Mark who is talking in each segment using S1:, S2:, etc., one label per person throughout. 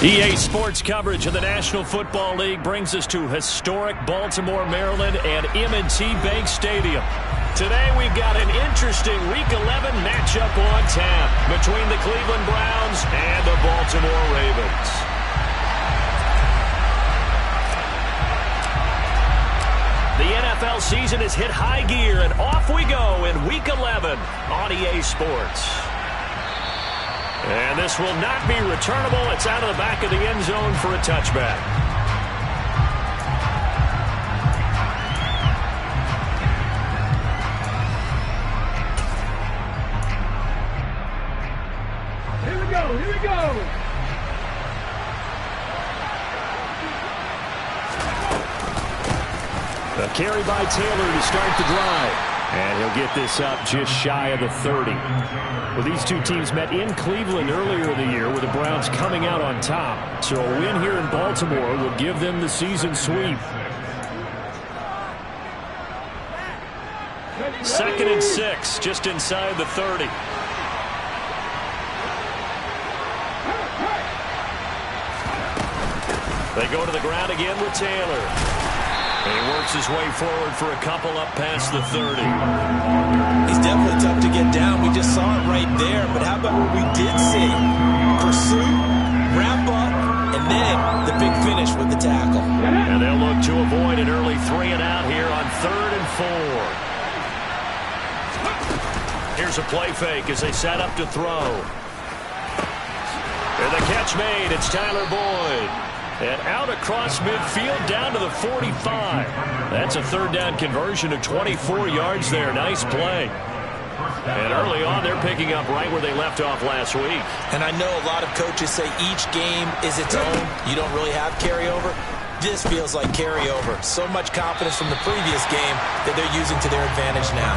S1: EA Sports coverage of the National Football League brings us to historic Baltimore, Maryland and M&T Bank Stadium. Today we've got an interesting Week 11 matchup on tap between the Cleveland Browns and the Baltimore Ravens. The NFL season has hit high gear, and off we go in Week 11 on EA Sports. And this will not be returnable. It's out of the back of the end zone for a touchback.
S2: Here we go, here we go.
S1: A carry by Taylor to start the drive. And he'll get this up just shy of the 30. Well, these two teams met in Cleveland earlier in the year with the Browns coming out on top. So a win here in Baltimore will give them the season sweep. 2nd and 6, just inside the 30. They go to the ground again with Taylor. And he works his way forward for a couple up past the 30.
S3: He's definitely tough to get down. We just saw it right there. But how about what we did see? Pursuit, wrap up, and then the big finish with the tackle.
S1: And they'll look to avoid an early 3 and out here on 3rd and 4. Here's a play fake as they set up to throw. And the catch made. It's Tyler Boyd. And out across midfield down to the 45. That's a 3rd down conversion of 24 yards there. Nice play. And early on, they're picking up right where they left off last week.
S3: And I know a lot of coaches say each game is its own. You don't really have carryover. This feels like carryover. So much confidence from the previous game that they're using to their advantage now.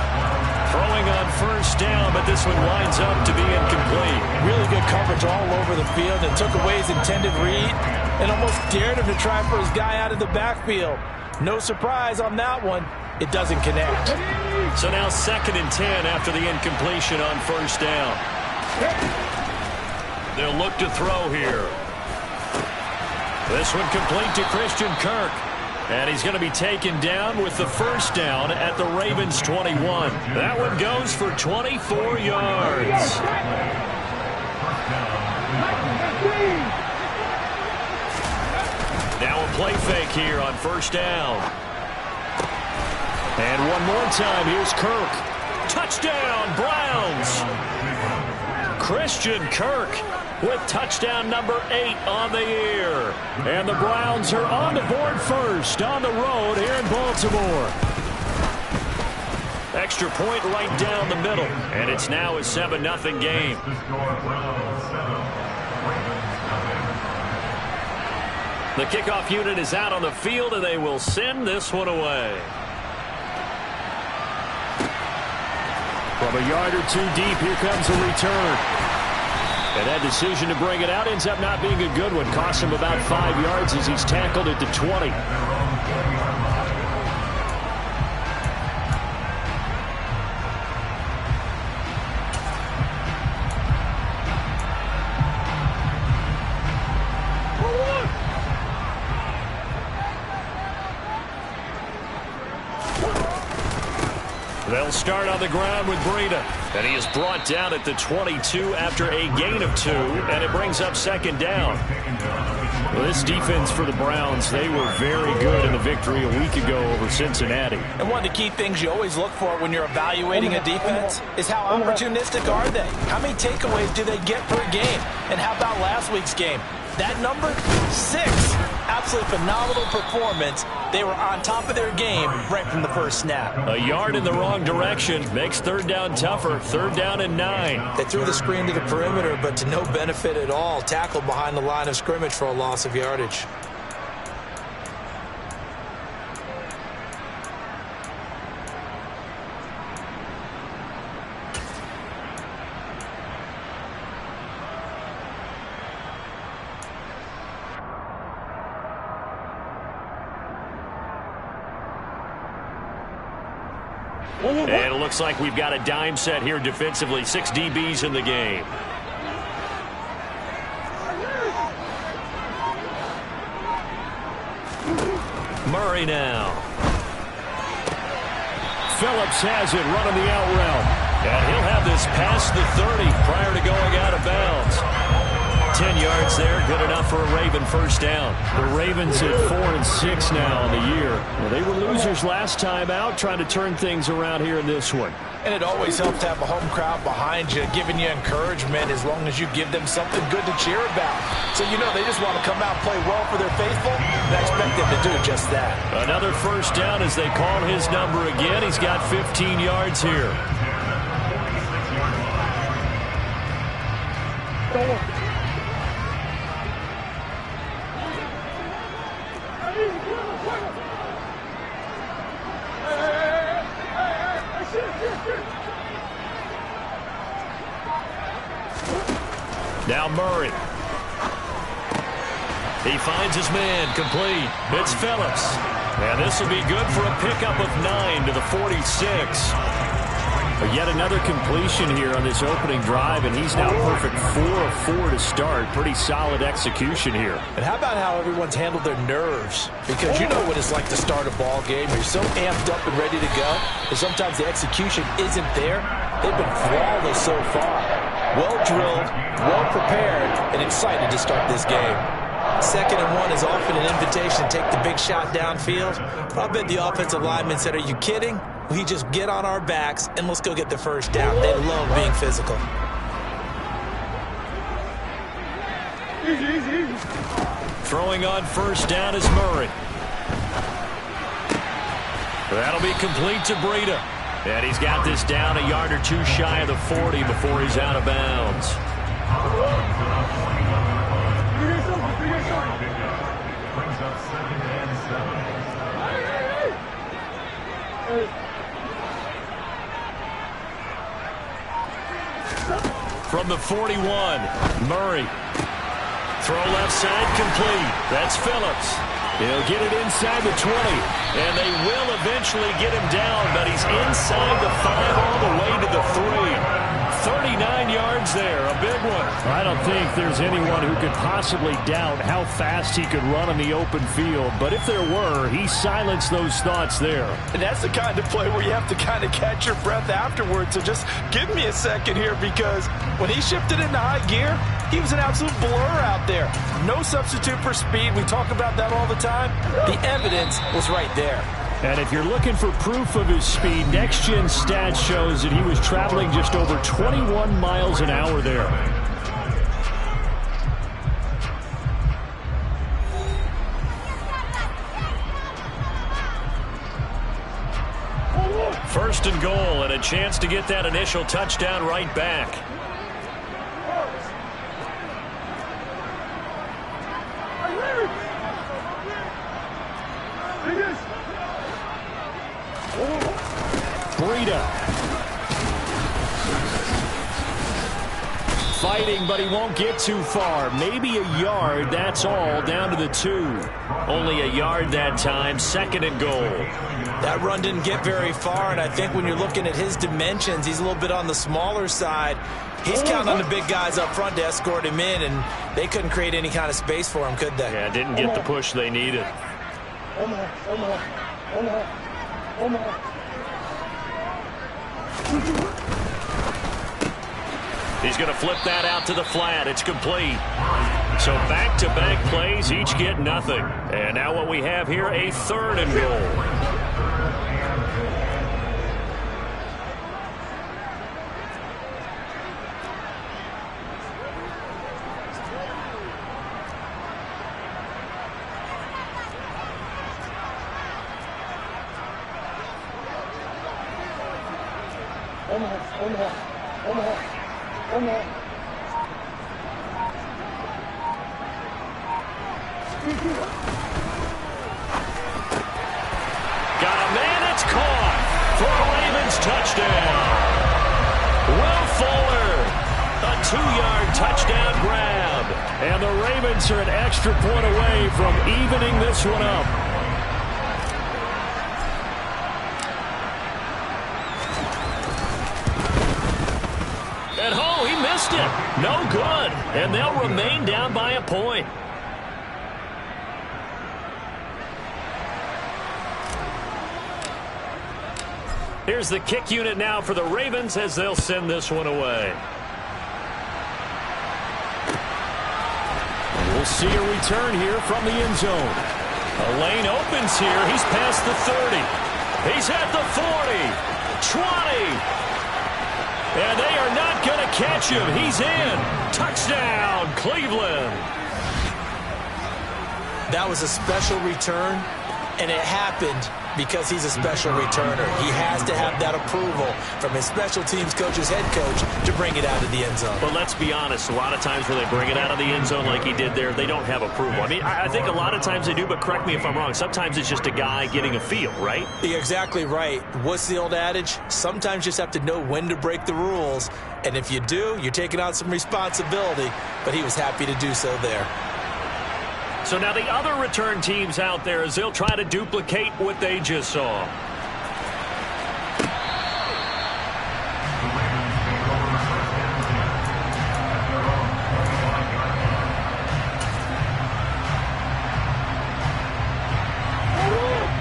S1: Throwing on 1st down, but this one winds up to be incomplete.
S3: Really good coverage all over the field and took away his intended read and almost dared him to try for his guy out of the backfield. No surprise on that one. It doesn't connect.
S1: So now 2nd and 10 after the incompletion on 1st down. They'll look to throw here. This one complete to Christian Kirk. And he's going to be taken down with the 1st down at the Ravens 21. That one goes for 24 yards. Now a play fake here on 1st down. And one more time, here's Kirk. Touchdown, Browns. Christian Kirk with touchdown number 8 on the year. And the Browns are on the board first on the road here in Baltimore. Extra point right down the middle. And it's now a 7-0 game. The kickoff unit is out on the field, and they will send this one away. From a yard or 2 deep, here comes a return. And that decision to bring it out ends up not being a good one. Cost him about 5 yards as he's tackled at the 20. They'll start on the ground with Breida. And he is brought down at the 22 after a gain of 2. And it brings up 2nd down. Well, this defense for the Browns, they were very good in the victory a week ago over Cincinnati.
S3: And one of the key things you always look for when you're evaluating a defense is how opportunistic are they? How many takeaways do they get per game? And how about last week's game? That number, 6. Absolutely phenomenal performance. They were on top of their game right from the first snap.
S1: A yard in the wrong direction makes 3rd down tougher. 3rd down and 9.
S3: They threw the screen to the perimeter, but to no benefit at all. Tackled behind the line of scrimmage for a loss of yardage.
S1: And it looks like we've got a dime set here defensively. 6 DBs in the game. Murray now. Phillips has it running the out route. And he'll have this past the 30 prior to going out of bounds. 10 yards there, good enough for a Raven first down.
S2: The Ravens at 4-6 now on the year.
S1: Well, they were losers last time out, trying to turn things around here in this one.
S3: And it always helps to have a home crowd behind you, giving you encouragement as long as you give them something good to cheer about. So you know they just want to come out and play well for their faithful, and I expect them to do just that.
S1: Another first down as they call his number again. He's got 15 yards here. Now Murray. He finds his man, complete. It's Phillips. And this will be good for a pickup of 9 to the 46. Yet another completion here on this opening drive, and he's now perfect 4 of 4 to start. Pretty solid execution here.
S3: And how about how everyone's handled their nerves? Because you know what it's like to start a ball game. You're so amped up and ready to go, and sometimes the execution isn't there. They've been flawless so far. Well-drilled, well-prepared, and excited to start this game. 2nd and 1 is often an invitation to take the big shot downfield. But I bet the offensive linemen said, are you kidding? We just get on our backs and let's go get the first down. They love being physical.
S1: Throwing on first down is Murray. That'll be complete to Breida. And he's got this down a yard or 2 shy of the 40 before he's out of bounds. From the 41, Murray. Throw left side, complete. That's Phillips. He'll get it inside the 20, and they will eventually get him down, but he's inside the 5 all the way to the 3. 39 yards there, a big one.
S2: I don't think there's anyone who could possibly doubt how fast he could run in the open field, but if there were, he silenced those thoughts there.
S3: And that's the kind of play where you have to kind of catch your breath afterwards. So just give me a second here, because when he shifted into high gear, he was an absolute blur out there. No substitute for speed. We talk about that all the time. The evidence was right there.
S2: And if you're looking for proof of his speed, Next Gen Stats shows that he was traveling just over 21 miles an hour there.
S1: First and goal, and a chance to get that initial touchdown right back. Breida. Fighting, but he won't get too far. Maybe a yard, that's all, down to the 2. Only a yard that time, 2nd and goal.
S3: That run didn't get very far, and I think when you're looking at his dimensions, he's a little bit on the smaller side. He's counting on the big guys up front to escort him in, and they couldn't create any kind of space for him, could they?
S1: Yeah, didn't get the push they needed. He's going to flip that out to the flat. It's complete. So back-to-back plays, each get nothing. And now what we have here, a 3rd and goal. Got a man, it's caught for a Ravens touchdown. Will Fuller, a 2-yard touchdown grab.
S2: And the Ravens are an extra point away from evening this one up.
S1: And oh, he missed it. No good. And they'll remain down by a point. Here's the kick unit now for the Ravens as they'll send this one away.
S2: We'll see a return here from the end zone.
S1: A lane opens here. He's past the 30. He's at the 40. 20. And they are not going to catch him. He's in. Touchdown, Cleveland.
S3: That was a special return, and it happened because he's a special returner. He has to have that approval from his special teams coach's head coach to bring it out of the end zone.
S1: But let's be honest, a lot of times when they bring it out of the end zone like he did there, they don't have approval. I mean, I think a lot of times they do, but correct me if I'm wrong. Sometimes it's just a guy getting a feel, right?
S3: You're exactly right. What's the old adage? Sometimes you just have to know when to break the rules, and if you do, you're taking on some responsibility, but he was happy to do so there.
S1: So now the other return teams out there as they'll try to duplicate what they just saw.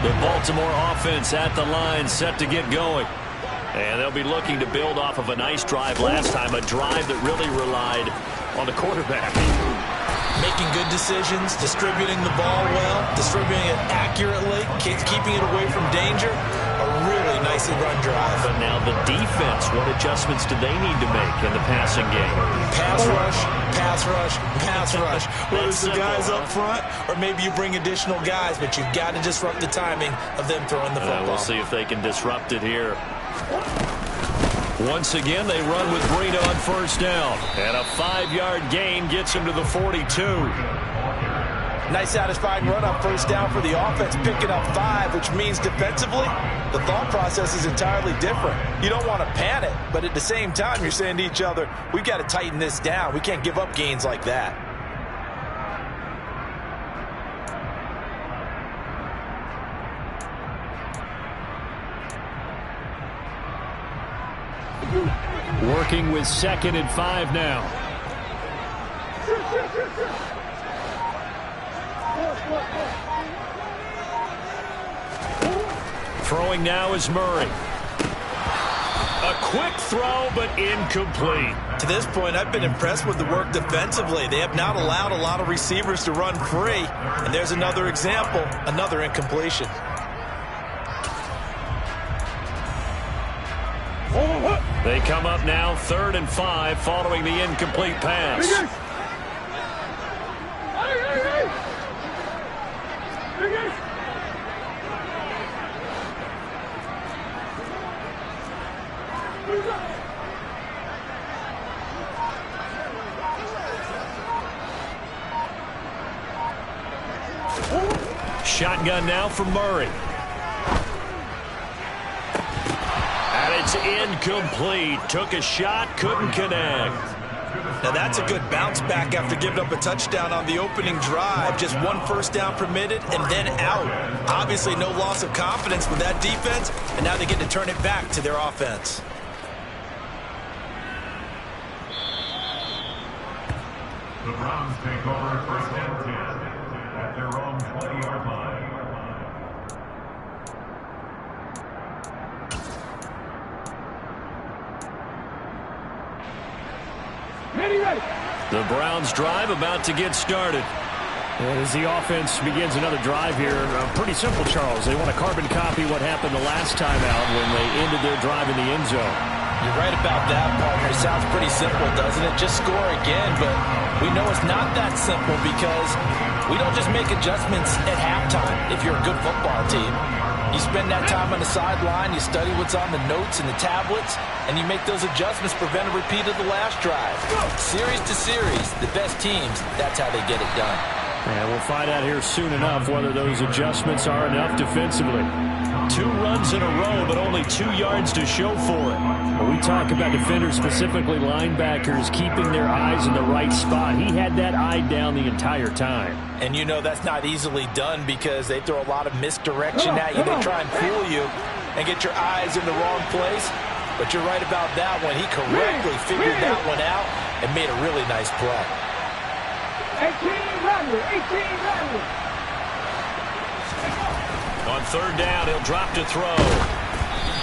S1: The Baltimore offense at the line, set to get going. And they'll be looking to build off of a nice drive last time, a drive that really relied on the quarterback.
S3: Making good decisions, distributing the ball well, distributing it accurately, keeping it away from danger. A really nicely run drive.
S1: But now the defense, what adjustments do they need to make in the passing game?
S3: Pass rush, pass rush, pass rush. Whether it's the guys up front or maybe you bring additional guys, but you've got to disrupt the timing of them throwing the football.
S1: We'll see if they can disrupt it here. Once again, they run with Breida on first down. And a 5-yard gain gets him to the 42.
S3: Nice satisfying run on first down for the offense, picking up 5, which means defensively, the thought process is entirely different. You don't want to panic, but at the same time, you're saying to each other, we've got to tighten this down. We can't give up gains like that.
S2: Working with 2nd and 5 now.
S1: Throwing now is Murray. A quick throw, but incomplete.
S3: To this point, I've been impressed with the work defensively. They have not allowed a lot of receivers to run free. And there's another example, another incompletion.
S1: They come up now 3rd and 5 following the incomplete pass. Shotgun now for Murray. It's incomplete. Took a shot, couldn't connect.
S3: Now that's a good bounce back after giving up a touchdown on the opening drive. Just 1 first down permitted and then out. Obviously no loss of confidence with that defense, and now they get to turn it back to their offense.
S4: The Browns take over 1st and 10 at their own 20-yard line.
S1: The Browns drive about to get started.
S2: As the offense begins another drive here, pretty simple, Charles. They want to carbon copy what happened the last time out when they ended their drive in the end zone.
S3: You're right about that, partner. It sounds pretty simple, doesn't it? Just score again, but we know it's not that simple because we don't just make adjustments at halftime if you're a good football team. You spend that time on the sideline, you study what's on the notes and the tablets, and you make those adjustments, prevent a repeat of the last drive. Series to series, the best teams, that's how they get it done.
S2: And we'll find out here soon enough whether those adjustments are enough defensively.
S1: 2 runs in a row, but only 2 yards to show for it.
S2: When we talk about defenders, specifically linebackers, keeping their eyes in the right spot, he had that eye down the entire time.
S3: And you know that's not easily done because they throw a lot of misdirection at you. They try and fool you and get your eyes in the wrong place. But you're right about that one. He correctly figured that one out and made a really nice play.
S1: 18 On 3rd down, he'll drop to throw.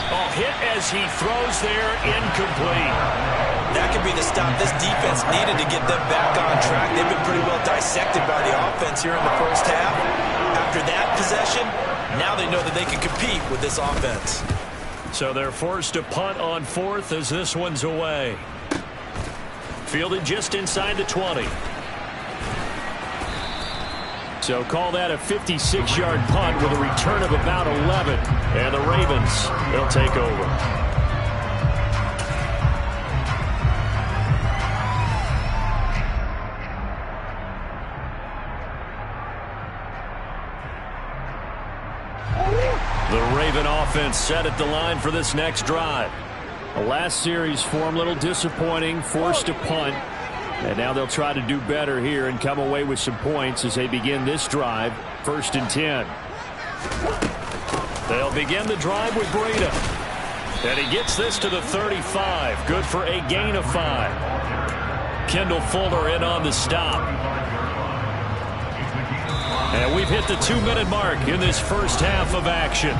S1: Oh, hit as he throws there, incomplete.
S3: That could be the stop this defense needed to get them back on track. They've been pretty well dissected by the offense here in the first half. After that possession, now they know that they can compete with this offense.
S1: So they're forced to punt on fourth as this one's away. Fielded just inside the 20. So call that a 56-yard punt with a return of about 11. And the Ravens, they'll take over. The Raven offense set at the line for this next drive. The last series form a little disappointing, forced to punt. And now they'll try to do better here and come away with some points as they begin this drive, 1st and 10. They'll begin the drive with Breida. And he gets this to the 35. Good for a gain of 5. Kendall Fuller in on the stop. And we've hit the 2-minute mark in this first half of action.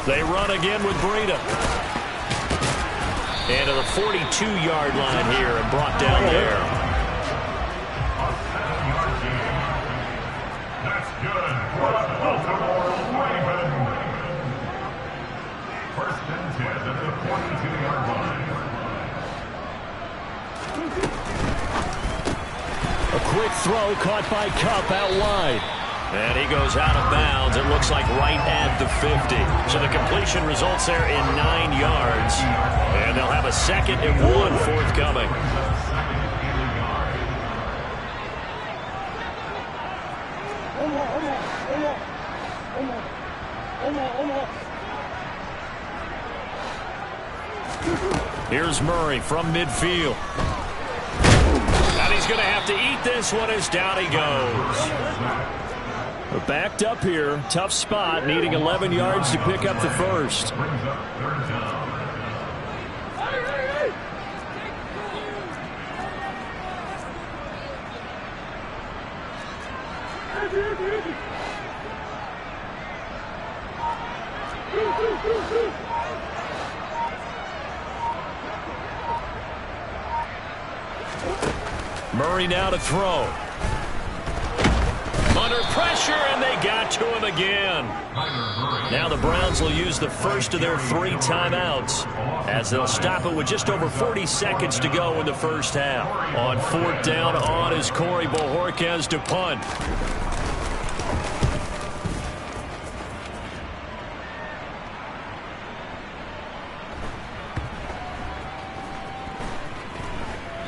S1: They run again with Breida. And to the 42-yard line here and brought down there.
S4: That's good for the Baltimore Ravens. 1st and 10 at the 42-yard line.
S1: A quick throw caught by Kupp out wide. And he goes out of bounds, it looks like right at the 50. So the completion results there in 9 yards. And they'll have a 2nd and 1 forthcoming. Here's Murray from midfield. And he's going to have to eat this one as down he goes. We're backed up here. Tough spot, needing 11 yards to pick up the first. Murray now to throw. Under pressure, and they got to him again. Now the Browns will use the first of their 3 timeouts as they'll stop it with just over 40 seconds to go in the first half. On 4th down, on is Corey Bojorquez to punt.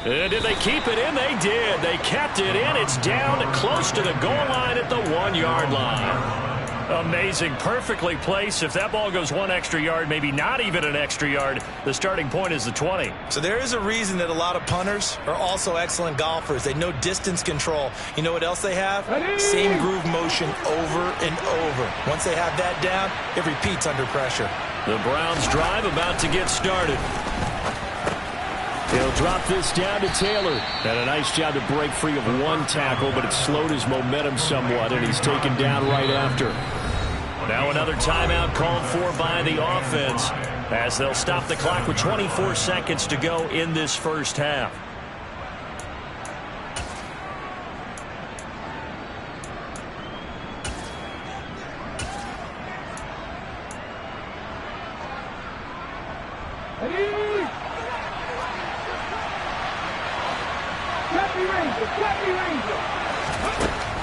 S1: Did they keep it in? They did. They kept it in. It's down close to the goal line at the 1-yard line. Amazing. Perfectly placed. If that ball goes 1 extra yard, maybe not even an extra yard, the starting point is the 20.
S3: So there is a reason that a lot of punters are also excellent golfers. They know distance control. You know what else they have? Same groove motion over and over. Once they have that down, it repeats under pressure.
S1: The Browns drive about to get started. He'll drop this down to Taylor. And a nice job to break free of 1 tackle, but it slowed his momentum somewhat, and he's taken down right after. Now another timeout called for by the offense as they'll stop the clock with 24 seconds to go in this first half.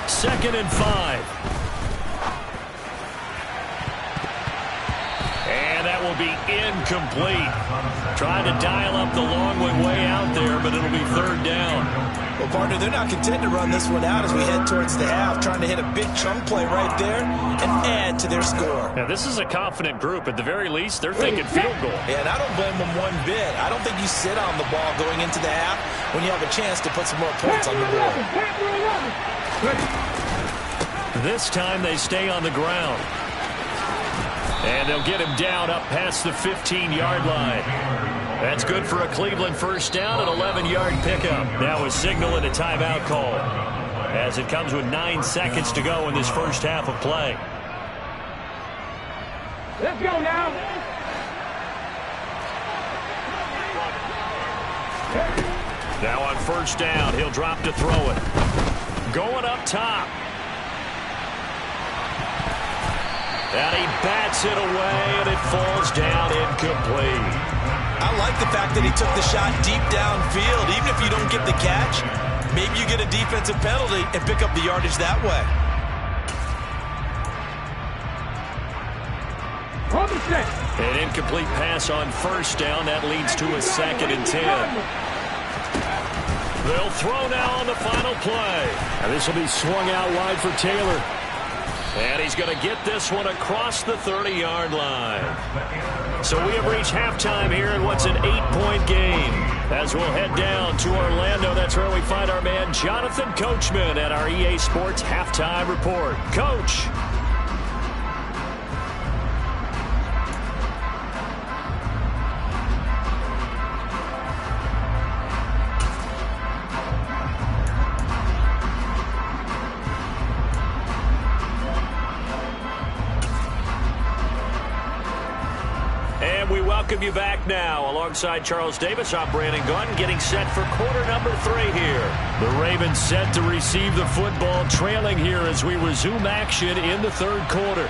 S1: Second and 5. And that will be incomplete. Trying to dial up the long way out there, but it'll be third down.
S3: Well, partner, they're not content to run this one out as we head towards the half, trying to hit a big chunk play right there and add to their score.
S1: Now, this is a confident group. At the very least, they're thinking field goal.
S3: Yeah, and I don't blame them one bit. I don't think you sit on the ball going into the half when you have a chance to put some more points on the board.
S1: This time they stay on the ground. And they'll get him down up past the 15-yard line. That's good for a Cleveland first down, an 11-yard pickup. Now a signal and a timeout call as it comes with 9 seconds to go in this first half of play.
S5: Let's go now.
S1: Now on first down, he'll drop to throw it. Going up top. And he bats it away, and it falls down incomplete.
S3: I like the fact that he took the shot deep downfield. Even if you don't get the catch, maybe you get a defensive penalty and pick up the yardage that way.
S1: An incomplete pass on first down. That leads to a 2nd and 10. They'll throw now on the final play.
S2: And this will be swung out wide for Taylor.
S1: And he's going to get this one across the 30-yard line. So we have reached halftime here in what's an 8-point game. As we'll head down to Orlando, that's where we find our man Jonathan Coachman at our EA Sports Halftime Report. Coach. Welcome you back now. Alongside Charles Davis, I'm Brandon Gunn, getting set for quarter number 3 here. The Ravens set to receive the football, trailing here as we resume action in the third quarter.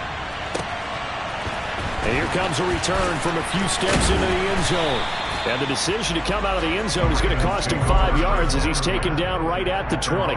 S1: And here comes a return from a few steps into the end zone. And the decision to come out of the end zone is going to cost him 5 yards as he's taken down right at the 20.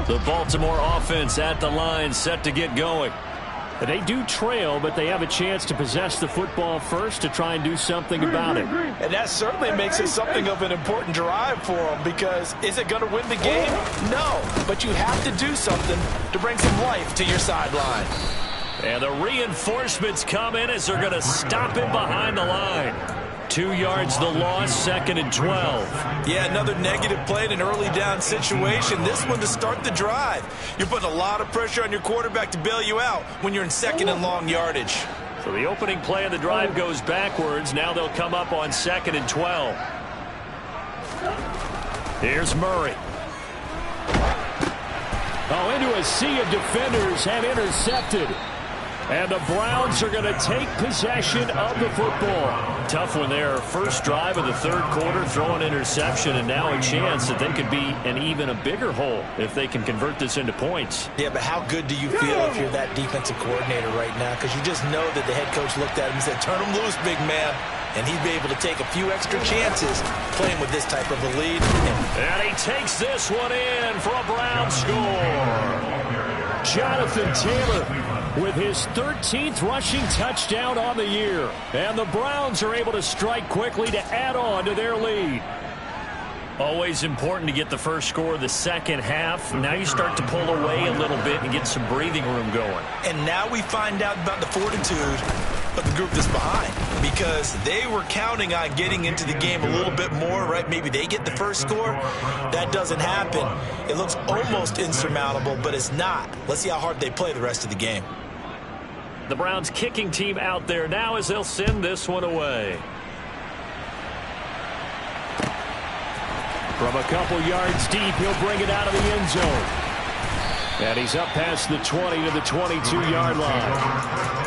S1: The Baltimore offense at the line, set to get going.
S2: They do trail, but they have a chance to possess the football first to try and do something about it.
S3: And that certainly makes it something of an important drive for them, because is it going to win the game? No, but you have to do something to bring some life to your sideline.
S1: And the reinforcements come in as they're going to stop him behind the line. 2 yards the loss, 2nd and 12.
S3: Yeah, another negative play in an early down situation. This one to start the drive. You're putting a lot of pressure on your quarterback to bail you out when you're in 2nd and long yardage.
S1: So the opening play of the drive goes backwards. Now they'll come up on 2nd and 12. Here's Murray.
S2: Oh, into a sea of defenders and intercepted. And the Browns are going to take possession of the football.
S1: Tough one there. First drive of the third quarter, throw an interception, and now a chance that they could be an even a bigger hole if they can convert this into points.
S3: Yeah, but how good do you feel if you're that defensive coordinator right now? Because you just know that the head coach looked at him and said, turn him loose, big man. And he'd be able to take a few extra chances playing with this type of a lead.
S1: And he takes this one in for a Brown score.
S2: Jonathan Taylor with his 13th rushing touchdown on the year. And the Browns are able to strike quickly to add on to their lead.
S1: Always important to get the first score of the second half. Now you start to pull away a little bit and get some breathing room going.
S3: And now we find out about the fortitude of the group that's behind, because they were counting on getting into the game a little bit more, right? Maybe they get the first score. That doesn't happen. It looks almost insurmountable, but it's not. Let's see how hard they play the rest of the game.
S1: The Browns kicking team out there now as they'll send this one away.
S2: From a couple yards deep, he'll bring it out of the end zone. And he's up past the 20 to the 22-yard line.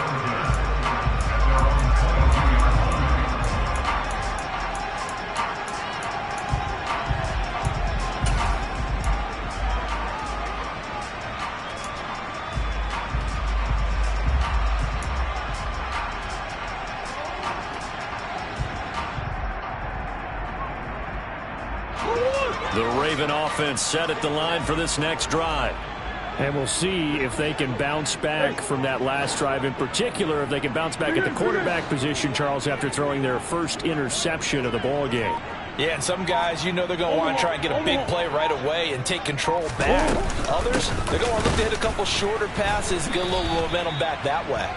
S1: The Raven offense set at the line for this next drive.
S2: And we'll see if they can bounce back from that last drive, in particular, if they can bounce back at the quarterback position, Charles, after throwing their first interception of the ball game.
S3: Yeah, and some guys, you know they're going to want to try and get a big play right away and take control back. Others, they're going to want to look to hit a couple shorter passes, get a little momentum back that way.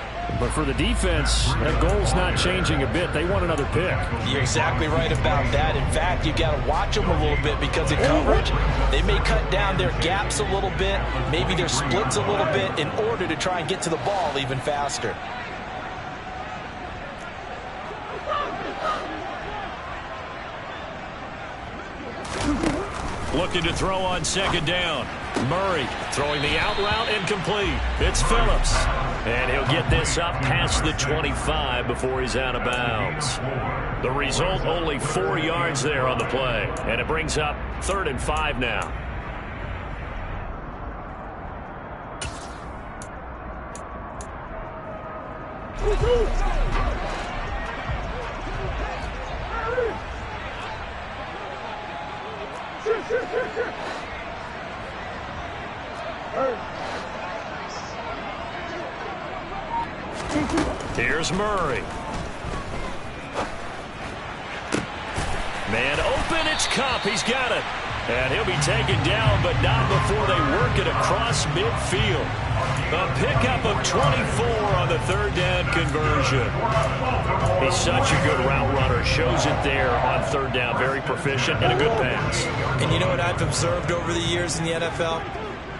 S2: But for the defense, that goal's not changing a bit. They want another pick.
S3: You're exactly right about that. In fact, you've got to watch them a little bit because in coverage, they may cut down their gaps a little bit, maybe their splits a little bit in order to try and get to the ball even faster.
S1: Looking to throw on second down. Murray throwing the out route incomplete. It's Phillips. And he'll get this up past the 25 before he's out of bounds. The result, only 4 yards there on the play. And it brings up 3rd and 5 now. Here's Murray. Man open, it's Kupp. He's got it. And he'll be taken down, but not before they work it across midfield. A pickup of 24 on the 3rd down conversion. He's such a good route runner. Shows it there on 3rd down. Very proficient and a good pass.
S3: And you know what I've observed over the years in the NFL?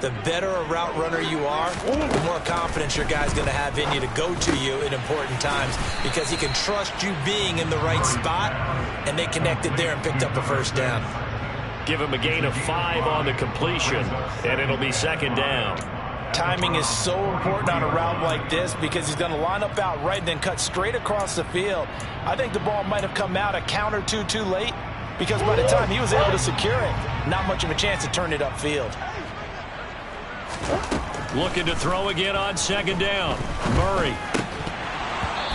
S3: The better a route runner you are, the more confidence your guy's going to have in you to go to you in important times, because he can trust you being in the right spot, and they connected there and picked up a first down.
S1: Give him a gain of 5 on the completion, and it'll be 2nd down.
S3: Timing is so important on a route like this because he's going to line up out right and then cut straight across the field. I think the ball might have come out a count or two too late, because by the time he was able to secure it, not much of a chance to turn it upfield.
S1: Looking to throw again on 2nd down. Murray.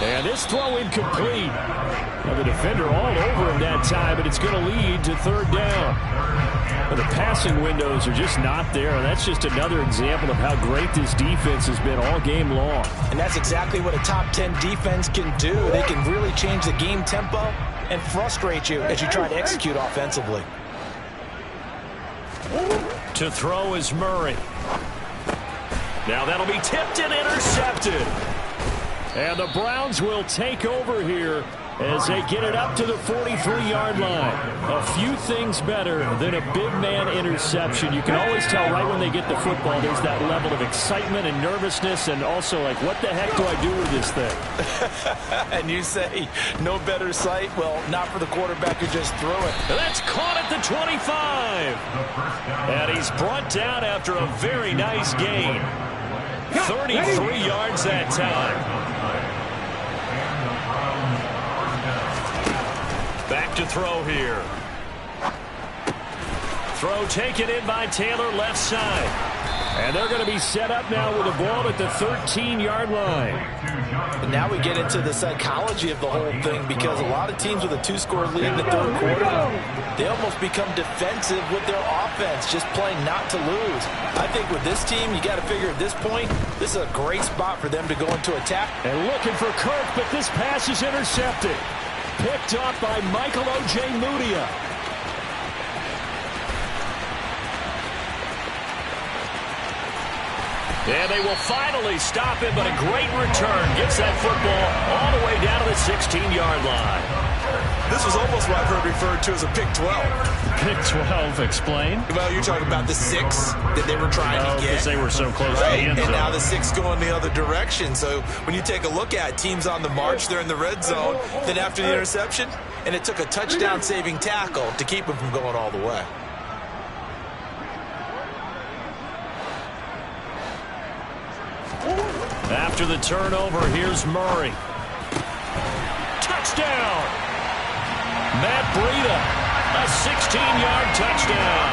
S2: And this throw incomplete. Now the defender all over him that time, but it's going to lead to 3rd down. Well, the passing windows are just not there, and that's just another example of how great this defense has been all game long.
S3: And that's exactly what a top 10 defense can do. They can really change the game tempo and frustrate you as you try to execute offensively.
S1: To throw is Murray. Now that'll be tipped and intercepted.
S2: And the Browns will take over here as they get it up to the 43-yard line. A few things better than a big man interception. You can always tell right when they get the football, there's that level of excitement and nervousness, and also like, what the heck do I do with this thing?
S3: And you say, no better sight? Well, not for the quarterback who just threw it.
S2: That's caught at the 25. And he's brought down after a very nice gain. 33 yards that time. Back to throw here. Throw taken in by Taylor, left side. And they're going to be set up now with a ball at the 13-yard line.
S3: And now we get into the psychology of the whole thing, because a lot of teams with a 2-score lead in the third quarter, they almost become defensive with their offense, just playing not to lose. I think with this team, you got to figure at this point, this is a great spot for them to go into attack.
S2: And looking for Kirk, but this pass is intercepted. Picked off by Michael Ojemudia. And they will finally stop him, but a great return. Gets that football all the way down to the 16-yard line.
S5: This was almost what I've heard referred to as a pick 12.
S2: Pick 12, explain.
S5: Well, you're talking about the 6 that they were trying to get.
S2: Because they were so close to the end zone.
S5: And now the 6 going the other direction. So when you take a look at teams on the march, they're in the red zone. Then after the interception, and it took a touchdown-saving tackle to keep them from going all the way.
S2: After the turnover, here's Murray. Touchdown! Matt Breida, a 16-yard touchdown.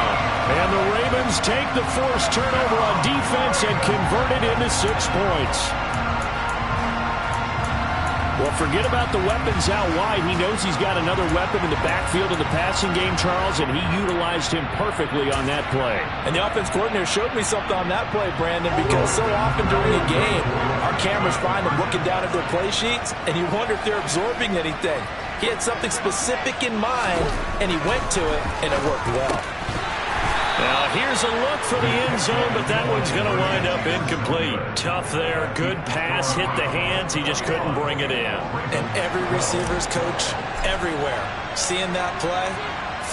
S2: And the Ravens take the forced turnover on defense and convert it into 6 points. Well, forget about the weapons out wide. He knows he's got another weapon in the backfield of the passing game, Charles, and he utilized him perfectly on that play.
S3: And the offense coordinator showed me something on that play, Brandon, because so often during a game, our cameras find them looking down at their play sheets, and you wonder if they're absorbing anything. He had something specific in mind, and he went to it, and it worked well.
S2: Now, here's a look for the end zone, but that one's going to wind up incomplete. Tough there. Good pass. Hit the hands. He just couldn't bring it in.
S3: And every receiver's coach everywhere, seeing that play,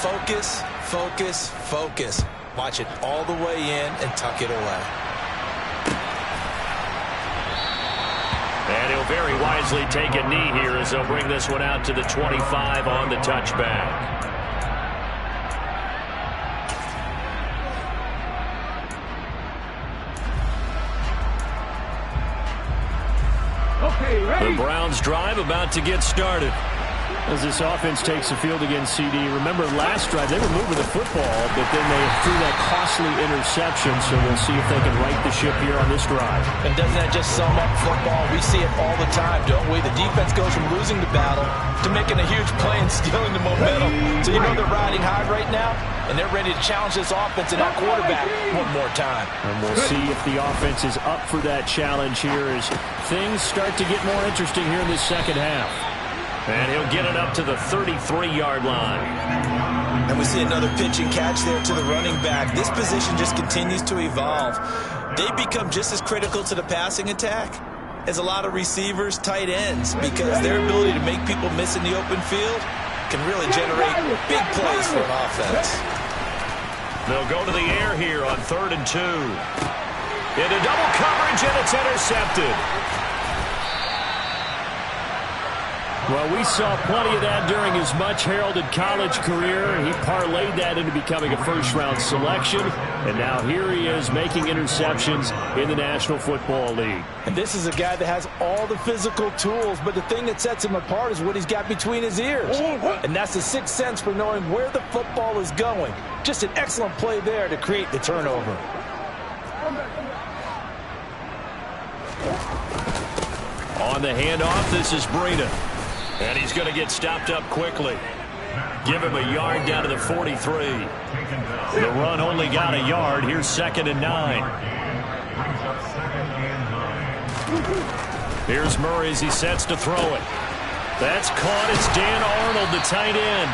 S3: focus, focus, focus. Watch it all the way in and tuck it away.
S2: And he'll very wisely take a knee here as they'll bring this one out to the 25 on the touchback. The Browns drive about to get started. As this offense takes the field against CD. Remember last drive, they were moving the football, but then they threw that costly interception, so we'll see if they can right the ship here on this drive.
S3: And doesn't that just sum up football? We see it all the time, don't we? The defense goes from losing the battle to making a huge play and stealing the momentum. So you know they're riding high right now, and they're ready to challenge this offense and that quarterback one more time.
S2: And we'll see if the offense is up for that challenge here as things start to get more interesting here in this second half. And he'll get it up to the 33-yard line.
S3: And we see another pitch and catch there to the running back. This position just continues to evolve. They become just as critical to the passing attack as a lot of receivers, tight ends, because their ability to make people miss in the open field can really generate big plays for an offense.
S2: They'll go to the air here on 3rd and 2. Into double coverage, and it's intercepted. Well, we saw plenty of that during his much-heralded college career. He parlayed that into becoming a first-round selection, and now here he is making interceptions in the National Football League.
S3: And this is a guy that has all the physical tools, but the thing that sets him apart is what he's got between his ears. And that's the sixth sense for knowing where the football is going. Just an excellent play there to create the turnover.
S2: On the handoff, this is Breida. And he's going to get stopped up quickly. Give him a yard down to the 43. The run only got a yard. Here's 2nd and 9. Here's Murray as he sets to throw it. That's caught. It's Dan Arnold, the tight end.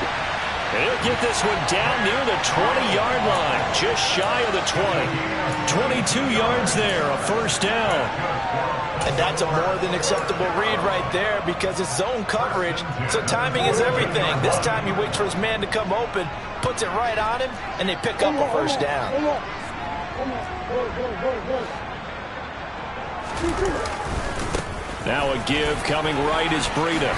S1: And he'll get this one down near the 20-yard line, just shy of the 20. 22 yards there, a first down.
S3: And that's a more than acceptable read right there because it's zone coverage, so timing is everything. This time he waits for his man to come open, puts it right on him, and they pick up a first down.
S1: Now a give coming right is Breida.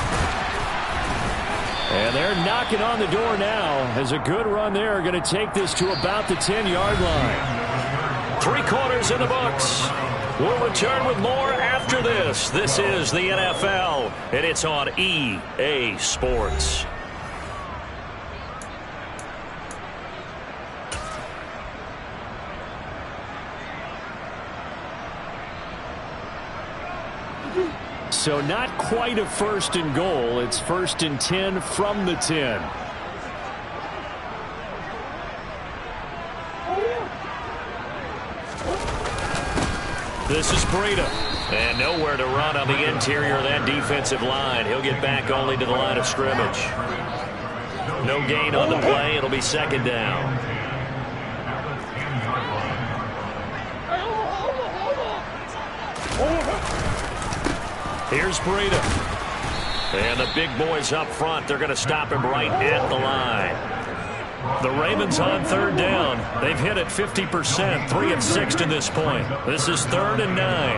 S1: And they're knocking on the door now as a good run there. Going to take this to about the 10-yard line. 3 quarters in the books. We'll return with more after this. This is the NFL, and it's on EA Sports. So not quite a first and goal. It's 1st and 10 from the 10. This is Breida. And nowhere to run on the interior of that defensive line. He'll get back only to the line of scrimmage. No gain on the play. It'll be 2nd down. Here's Breida. And the big boys up front, they're going to stop him right at the line. The Ravens on 3rd down. They've hit it 50%, 3 of 6 to this point. This is 3rd and 9.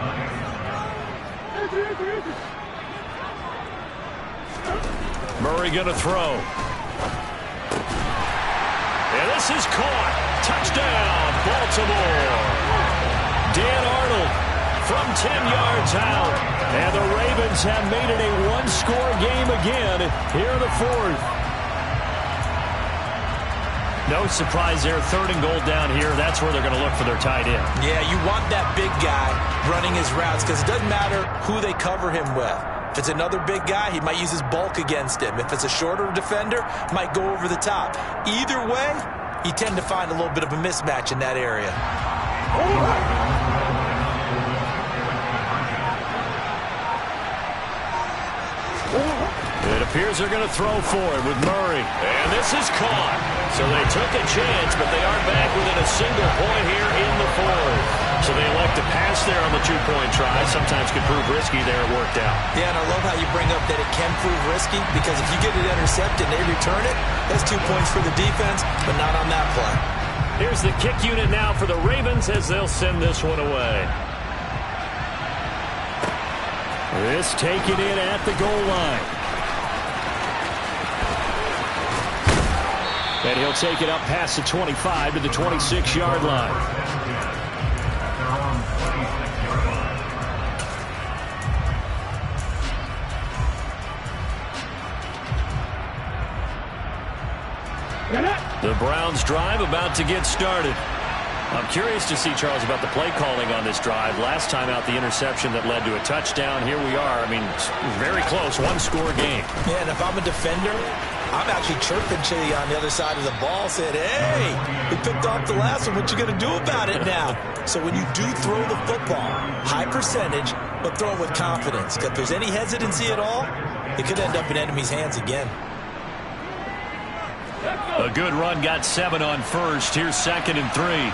S1: Murray going to throw. And this is caught. Touchdown, Baltimore. Dan Arnold from 10 yards out. And the Ravens have made it a 1-score game again here in the 4th. No surprise there. 3rd and goal down here. That's where they're going to look for their tight end.
S5: Yeah, you want that big guy running his routes because it doesn't matter who they cover him with. If it's another big guy, he might use his bulk against him. If it's a shorter defender, might go over the top. Either way, you tend to find a little bit of a mismatch in that area.
S1: It appears they're going to throw for it with Murray. And this is caught. So they took a chance, but they are back within a single point here in the 4th. So they elect to pass there on the 2-point try. Sometimes could prove risky there. It worked out.
S5: Yeah, and I love how you bring up that it can prove risky because if you get it intercepted and they return it, that's 2 points for the defense, but not on that play.
S1: Here's the kick unit now for the Ravens as they'll send this one away. This taken in at the goal line. And he'll take it up past the 25 to the 26-yard line. The Browns drive about to get started. I'm curious to see, Charles, about the play calling on this drive. Last time out, the interception that led to a touchdown. Here we are. I mean, very close, 1-score game.
S3: Yeah, and if I'm a defender, I'm actually chirping to you on the other side of the ball, said, hey, we picked off the last one. What you going to do about it now? So when you do throw the football, high percentage, but throw it with confidence. If there's any hesitancy at all, it could end up in enemy's hands again.
S1: A good run, got 7 on first. Here's 2nd and 3.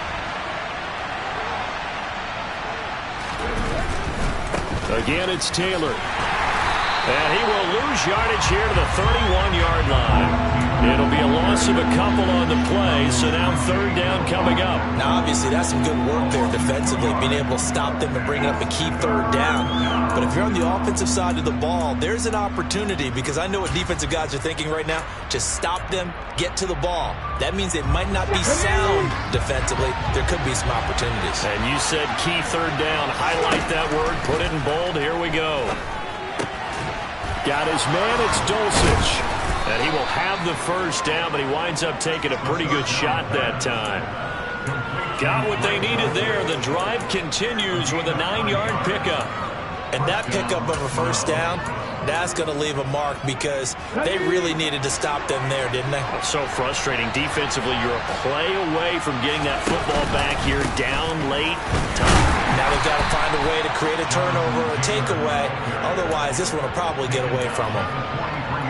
S1: Again, it's Taylor. And he will lose yardage here to the 31-yard line. It'll be a loss of a couple on the play, so now 3rd down coming up.
S3: Now, obviously, that's some good work there defensively, being able to stop them and bring up a key 3rd down. But if you're on the offensive side of the ball, there's an opportunity because I know what defensive guys are thinking right now. Just stop them, get to the ball. That means they might not be sound defensively. There could be some opportunities.
S1: And you said key 3rd down. Highlight that word, put it in bold. Here we go. Got his man, it's Dulcich. And he will have the 1st down, but he winds up taking a pretty good shot that time. Got what they needed there. The drive continues with a 9-yard pickup.
S3: And that pickup of a 1st down, that's going to leave a mark because they really needed to stop them there, didn't they?
S1: So frustrating. Defensively, you're a play away from getting that football back here down late. Tough.
S3: Now they've got to find a way to create a turnover or a takeaway. Otherwise, this one will probably get away from them.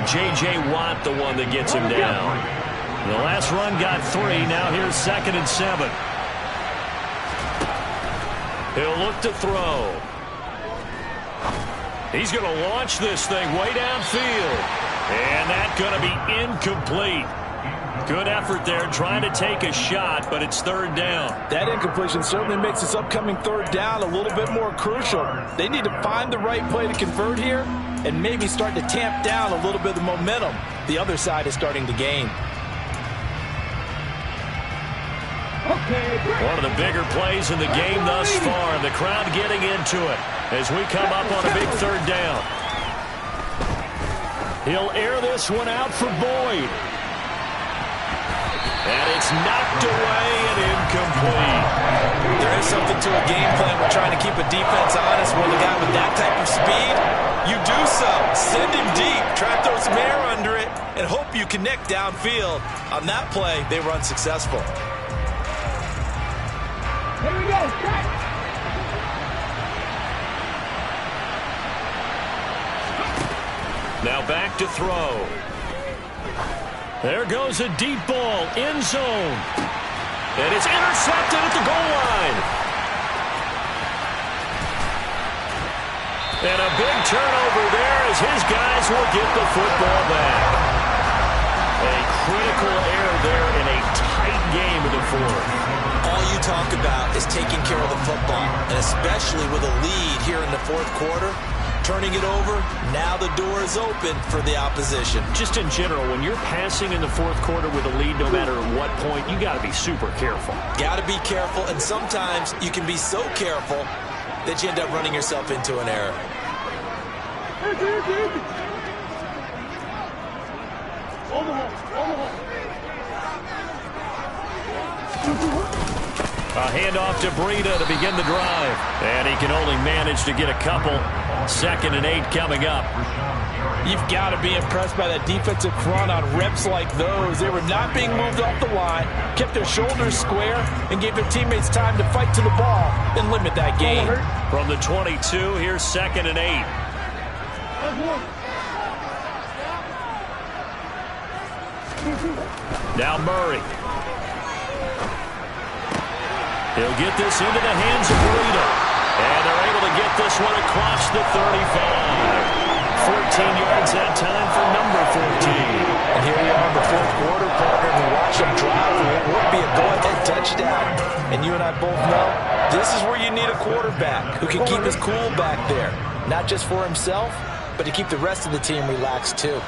S1: J.J. Watt, the one that gets him down. The last run got 3. Now here's 2nd and 7. He'll look to throw. He's going to launch this thing way downfield. And that's going to be incomplete. Good effort there trying to take a shot, but it's 3rd down.
S3: That incompletion certainly makes this upcoming 3rd down a little bit more crucial. They need to find the right play to convert here and maybe start to tamp down a little bit of the momentum the other side is starting to gain.
S1: One of the bigger plays in the game thus far, and the crowd getting into it as we come up on a big 3rd down. He'll air this one out for Boyd. And it's knocked away and incomplete.
S3: There is something to a game plan. We're trying to keep a defense honest. With a guy with that type of speed, you do so. Send him deep. Try to throw some air under it and hope you connect downfield. On that play, they were unsuccessful.
S6: Here we go.
S1: Now back to throw. There goes a deep ball, end zone. And it's intercepted at the goal line. And a big turnover there as his guys will get the football back. A critical error there in a tight game of the 4th.
S5: All you talk about is taking care of the football, and especially with a lead here in the 4th quarter. Turning it over, now the door is open for the opposition.
S1: Just in general, when you're passing in the 4th quarter with a lead, no matter at what point, you got to be super careful.
S5: Got to be careful, and sometimes you can be so careful that you end up running yourself into an error.
S1: A handoff to Breida to begin the drive. And he can only manage to get a couple. 2nd and 8 coming up.
S3: You've got to be impressed by that defensive front on reps like those. They were not being moved off the line, kept their shoulders square, and gave their teammates time to fight to the ball and limit that gain.
S1: From the 22, here's 2nd and 8. Now Murray. He'll get this into the hands of Breida. And they're able to get this one across the 35. 14 yards that time for number 14.
S3: And here we are in the 4th quarter, partner, and watch them drive. It would be a go-ahead touchdown. And you and I both know this is where you need a quarterback who can keep his cool back there. Not just for himself, but to keep the rest of the team relaxed too.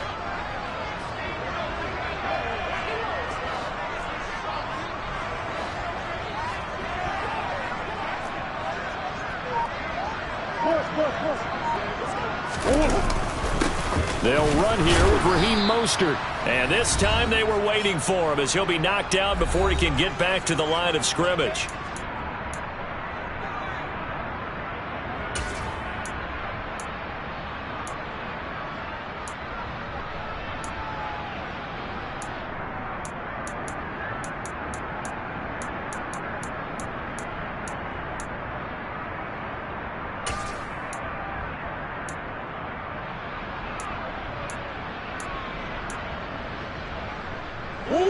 S1: They'll run here with Raheem Mostert. And this time they were waiting for him as he'll be knocked down before he can get back to the line of scrimmage.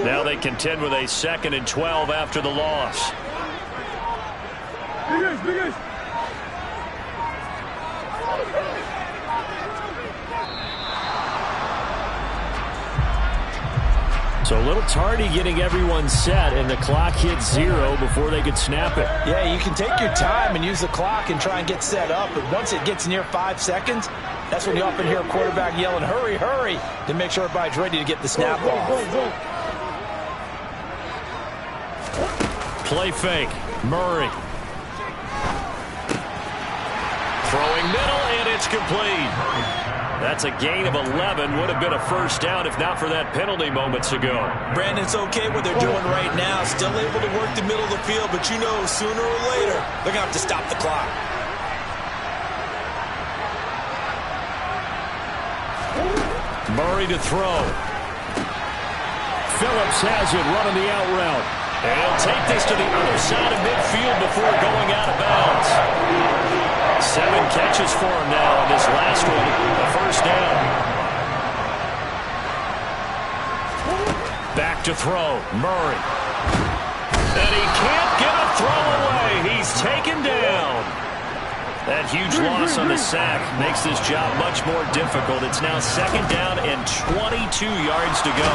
S1: Now they contend with a 2nd and 12 after the loss. So a little tardy getting everyone set, and the clock hits 0 before they could snap it.
S3: Yeah, you can take your time and use the clock and try and get set up, but once it gets near 5 seconds, that's when you often hear a quarterback yelling, hurry, hurry, to make sure everybody's ready to get the snap off.
S1: Play fake. Murray. Throwing middle, and it's complete. That's a gain of 11. Would have been a first down if not for that penalty moments ago.
S5: Brandon, it's okay what they're doing right now. Still able to work the middle of the field, but you know sooner or later they're going to have to stop the clock.
S1: Murray to throw. Phillips has it running the out route. And he'll take this to the other side of midfield before going out of bounds. 7 catches for him now, and this last one, a first down. Back back to throw. Murray. And he can't get a throw away. He's taken down. That huge loss on the sack makes this job much more difficult. It's now 2nd down and 22 yards to go.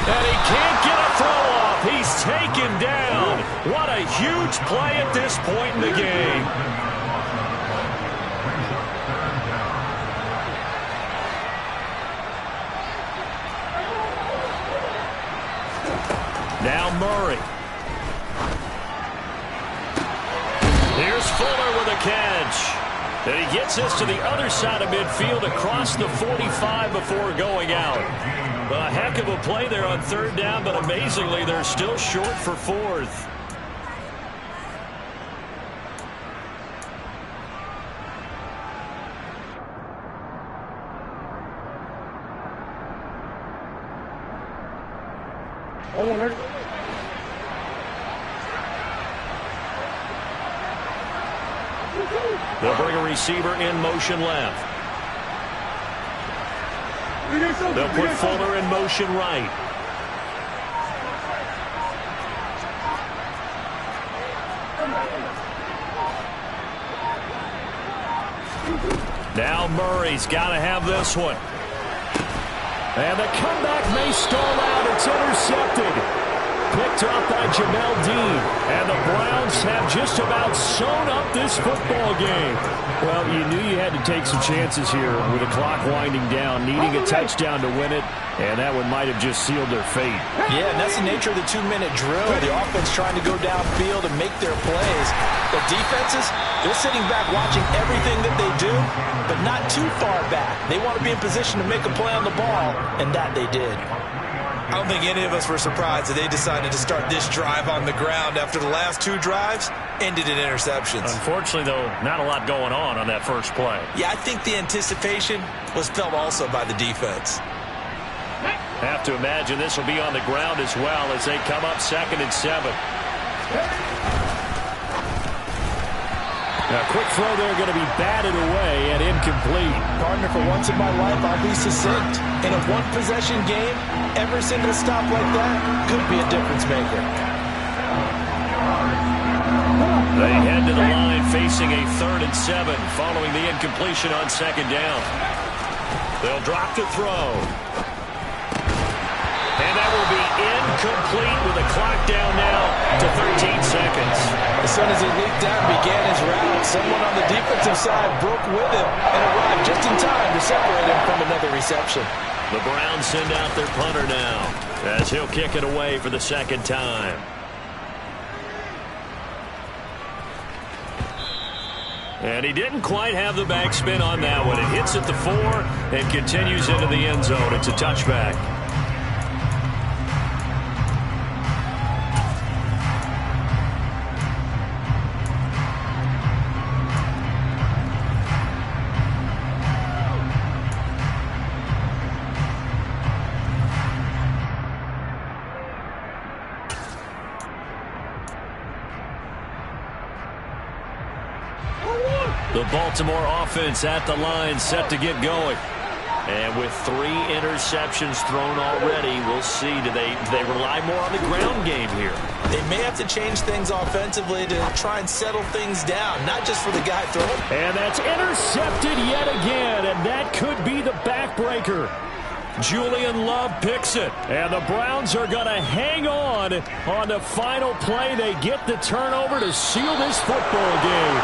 S1: And he can't get a throw off. He's taken down. What a huge play at this point in the game. Now Murray. Here's Fuller with a catch. And he gets us to the other side of midfield across the 45 before going out. A heck of a play there on 3rd down, but amazingly, they're still short for 4th. They'll bring a receiver in motion left. They'll put Fuller in motion right. Now Murray's got to have this one. And the comeback may stall out. It's intercepted. Picked up by Jamel Dean. And the Browns have just about sewn up this football game. Well, you knew you had to take some chances here with the clock winding down, needing a touchdown to win it, and that one might have just sealed their fate.
S3: Yeah, and that's the nature of the 2-minute drill. The offense trying to go downfield and make their plays. The defenses, they're sitting back watching everything that they do, but not too far back. They want to be in position to make a play on the ball, and that they did.
S5: I don't think any of us were surprised that they decided to start this drive on the ground after the last 2 drives ended in interceptions.
S1: Unfortunately, though, not a lot going on that first play.
S5: Yeah, I think the anticipation was felt also by the defense.
S1: Have to imagine this will be on the ground as well as they come up 2nd and 7. A quick throw there going to be batted away and incomplete.
S3: Partner, for once in my life, I'll be succinct. In a one-possession game, every single stop like that could be a difference maker.
S1: They head to the line facing a 3rd and 7 following the incompletion on 2nd down. They'll drop to throw. And that will be incomplete with the clock down now to 13 seconds.
S3: As soon as he leaped down and began his route, someone on the defensive side broke with him and arrived just in time to separate him from another reception.
S1: The Browns send out their punter now as he'll kick it away for the 2nd time. And he didn't quite have the backspin on that one. It hits at the 4 and continues into the end zone. It's a touchback. The Baltimore offense at the line, set to get going. And with 3 interceptions thrown already, we'll see. Do they rely more on the ground game here?
S3: They may have to change things offensively to try and settle things down, not just for the guy throwing.
S2: And that's intercepted yet again, and that could be the backbreaker. Julian Love picks it, and the Browns are going to hang on the final play. They get the turnover to seal this football game.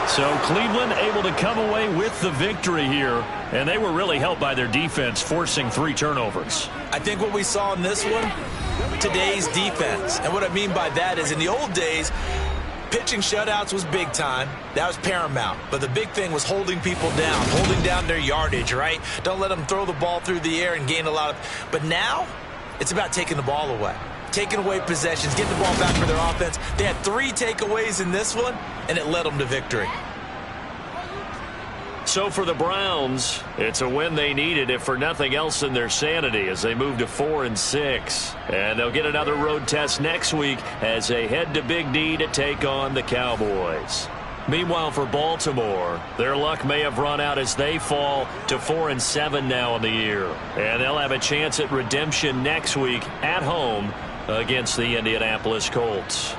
S1: So Cleveland able to come away with the victory here, and they were really helped by their defense, forcing 3 turnovers.
S5: I think what we saw in this one, today's defense. And what I mean by that is in the old days, pitching shutouts was big time. That was paramount. But the big thing was holding people down, holding down their yardage, right? Don't let them throw the ball through the air and gain a lot of... But now, it's about taking the ball away. Taking away possessions, getting the ball back for their offense. They had 3 takeaways in this one, and it led them to victory.
S1: So for the Browns, it's a win they needed, if for nothing else than their sanity, as they move to 4 and 6. And they'll get another road test next week as they head to Big D to take on the Cowboys. Meanwhile, for Baltimore, their luck may have run out as they fall to 4-7 now in the year. And they'll have a chance at redemption next week at home against the Indianapolis Colts.